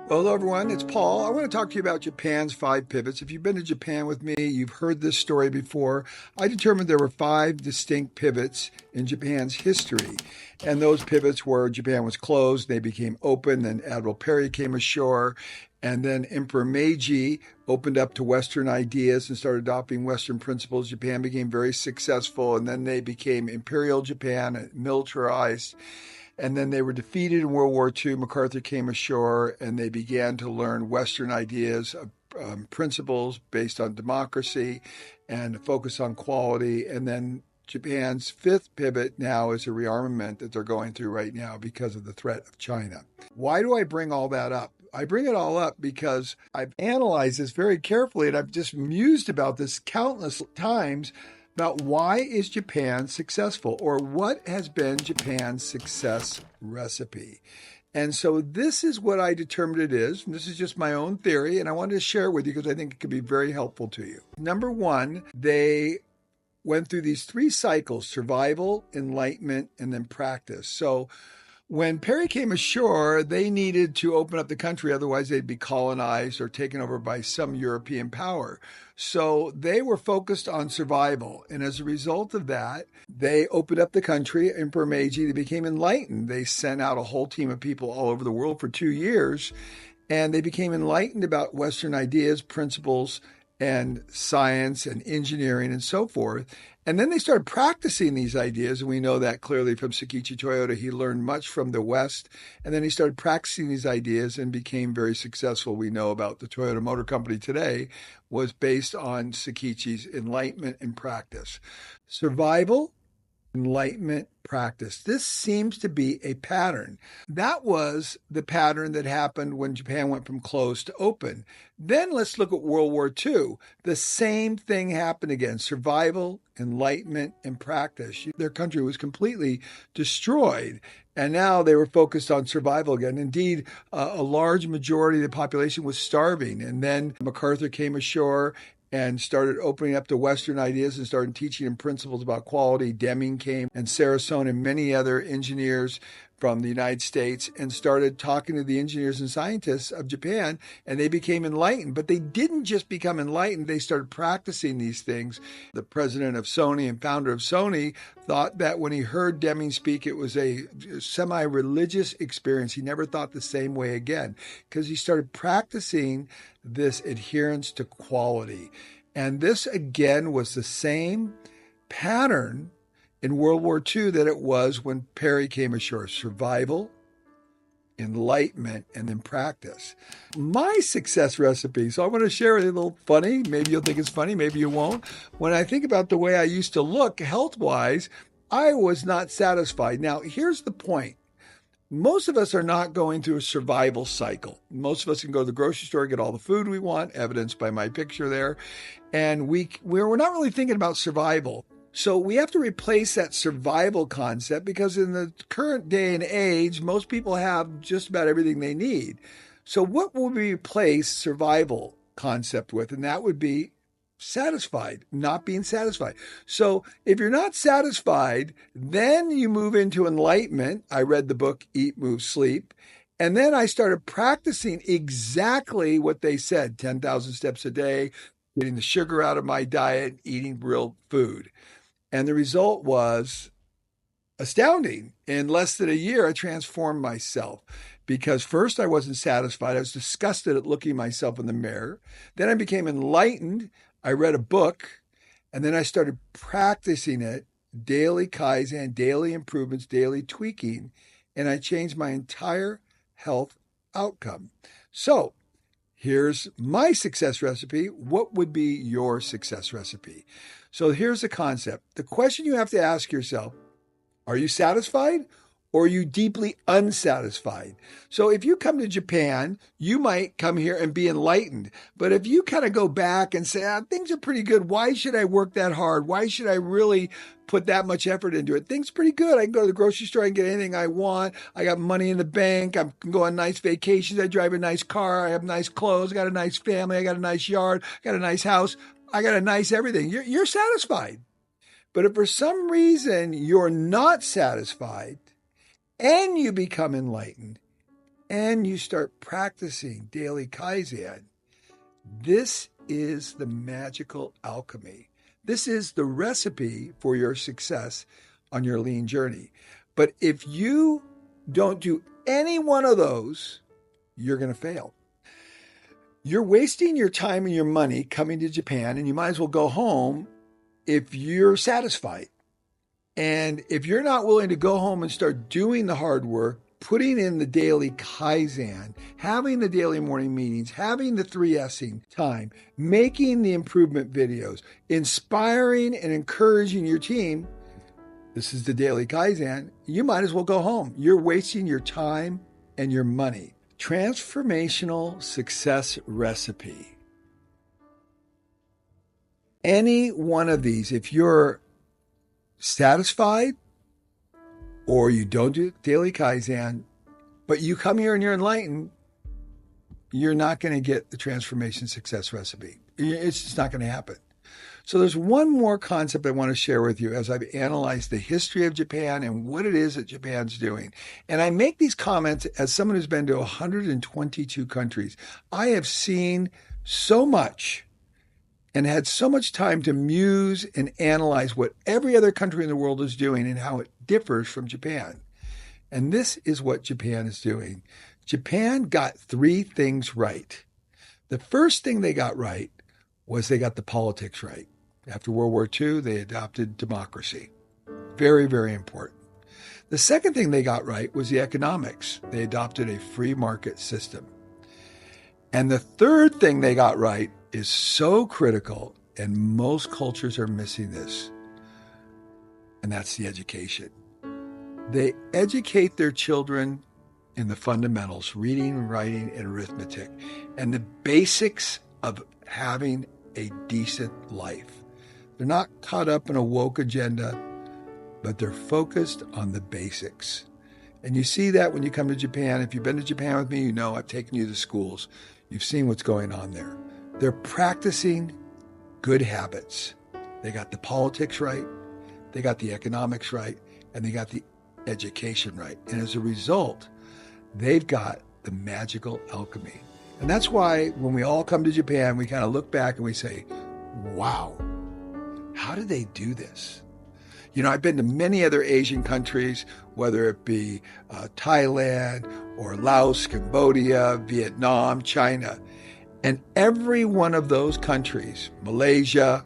Well, hello everyone, it's Paul. I want to talk to you about Japan's 5 pivots. If you've been to Japan with me, you've heard this story before. I determined there were 5 distinct pivots in Japan's history. And those pivots were Japan was closed, they became open, then Admiral Perry came ashore, and then Emperor Meiji opened up to Western ideas and started adopting Western principles. Japan became very successful, and then they became Imperial Japan, militarized. And then they were defeated in World War II. MacArthur came ashore and they began to learn Western ideas, principles based on democracy and focus on quality. And then Japan's 5th pivot now is a rearmament that they're going through right now because of the threat of China. Why do I bring all that up? I bring it all up because I've analyzed this very carefully and I've just mused about this countless times about why is Japan successful, or what has been Japan's success recipe. And so this is what I determined it is. And this is just my own theory, and I wanted to share it with you because I think it could be very helpful to you. Number one, they went through these 3 cycles: survival, enlightenment, and then practice. So when Perry came ashore, they needed to open up the country, otherwise they'd be colonized or taken over by some European power. So they were focused on survival. And as a result of that, they opened up the country. Emperor Meiji, they became enlightened. They sent out a whole team of people all over the world for 2 years, and they became enlightened about Western ideas, principles, and science and engineering and so forth. And then they started practicing these ideas, and we know that clearly from Sakichi Toyoda. He learned much from the West, and then he started practicing these ideas and became very successful. We know about the Toyota Motor Company today was based on Sakichi's enlightenment and practice. Survival, enlightenment, practice. This seems to be a pattern. That was the pattern that happened when Japan went from closed to open. Then let's look at World War II. The same thing happened again: survival, enlightenment, and practice. Their country was completely destroyed, and now they were focused on survival again. Indeed, a large majority of the population was starving, and then MacArthur came ashore and started opening up to Western ideas and started teaching them principles about quality. Deming came, and Saracen and many other engineers from the United States, and started talking to the engineers and scientists of Japan, and they became enlightened. But they didn't just become enlightened, they started practicing these things. The president of Sony and founder of Sony thought that when he heard Deming speak, it was a semi-religious experience. He never thought the same way again because he started practicing this adherence to quality. And this, again, was the same pattern in World War II that it was when Perry came ashore: survival, enlightenment, and then practice. My success recipe, so I want to share with you a little funny. Maybe you'll think it's funny, maybe you won't. When I think about the way I used to look health-wise, I was not satisfied. Now, here's the point. Most of us are not going through a survival cycle. Most of us can go to the grocery store, get all the food we want, evidenced by my picture there, and we're not really thinking about survival. So we have to replace that survival concept, because in the current day and age, most people have just about everything they need. So what will we replace survival concept with? And that would be satisfied, not being satisfied. So if you're not satisfied, then you move into enlightenment. I read the book Eat, Move, Sleep. And then I started practicing exactly what they said: 10,000 steps a day, getting the sugar out of my diet, eating real food. And the result was astounding. In less than a year, I transformed myself, because first I wasn't satisfied. I was disgusted at looking myself in the mirror. Then I became enlightened. I read a book, and then I started practicing it: daily Kaizen, daily improvements, daily tweaking, and I changed my entire health outcome. So here's my success recipe. What would be your success recipe? So here's the concept. The question you have to ask yourself: are you satisfied, or are you deeply unsatisfied? So if you come to Japan, you might come here and be enlightened. But if you kind of go back and say, things are pretty good, why should I work that hard? Why should I really put that much effort into it? Things are pretty good. I can go to the grocery store and get anything I want. I got money in the bank. I can go on nice vacations. I drive a nice car. I have nice clothes. I got a nice family. I got a nice yard. I got a nice house. I got a nice everything. You're satisfied. But if for some reason you're not satisfied and you become enlightened, and you start practicing daily Kaizen, this is the magical alchemy. This is the recipe for your success on your lean journey. But if you don't do any one of those, you're going to fail. You're wasting your time and your money coming to Japan, and you might as well go home if you're satisfied. And if you're not willing to go home and start doing the hard work, putting in the daily Kaizen, having the daily morning meetings, having the 3S'ing time, making the improvement videos, inspiring and encouraging your team, this is the daily Kaizen, you might as well go home. You're wasting your time and your money. Transformational success recipe. Any one of these, if you're satisfied or you don't do daily Kaizen, but you come here and you're enlightened, you're not going to get the transformation success recipe. It's just not going to happen. So there's one more concept I want to share with you as I've analyzed the history of Japan and what it is that Japan's doing. And I make these comments as someone who's been to 122 countries. I have seen so much and had so much time to muse and analyze what every other country in the world is doing and how it differs from Japan. And this is what Japan is doing. Japan got three things right. The first thing they got right was they got the politics right. After World War II, they adopted democracy. Very, very important. The second thing they got right was the economics. They adopted a free market system. And the third thing they got right is so critical, and most cultures are missing this, and that's the education. They educate their children in the fundamentals, reading, writing, and arithmetic, and the basics of having a decent life. They're not caught up in a woke agenda, but they're focused on the basics. And you see that when you come to Japan. If you've been to Japan with me, you know I've taken you to schools. You've seen what's going on there. They're practicing good habits. They got the politics right, they got the economics right, and they got the education right. And as a result, they've got the magical alchemy. And that's why when we all come to Japan, we kind of look back and we say, wow, how did they do this? You know, I've been to many other Asian countries, whether it be Thailand or Laos, Cambodia, Vietnam, China. And every one of those countries, Malaysia,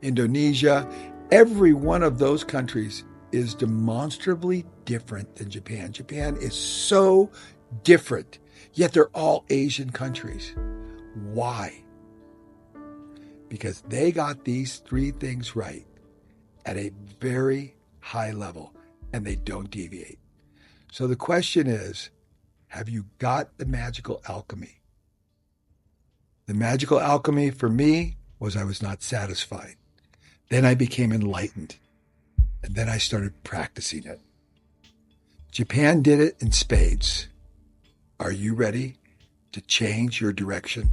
Indonesia, every one of those countries is demonstrably different than Japan. Japan is so different, yet they're all Asian countries. Why? Because they got these three things right at a very high level, and they don't deviate. So the question is, have you got the magical alchemy? The magical alchemy for me was I was not satisfied. Then I became enlightened, and then I started practicing it. Japan did it in spades. Are you ready to change your direction?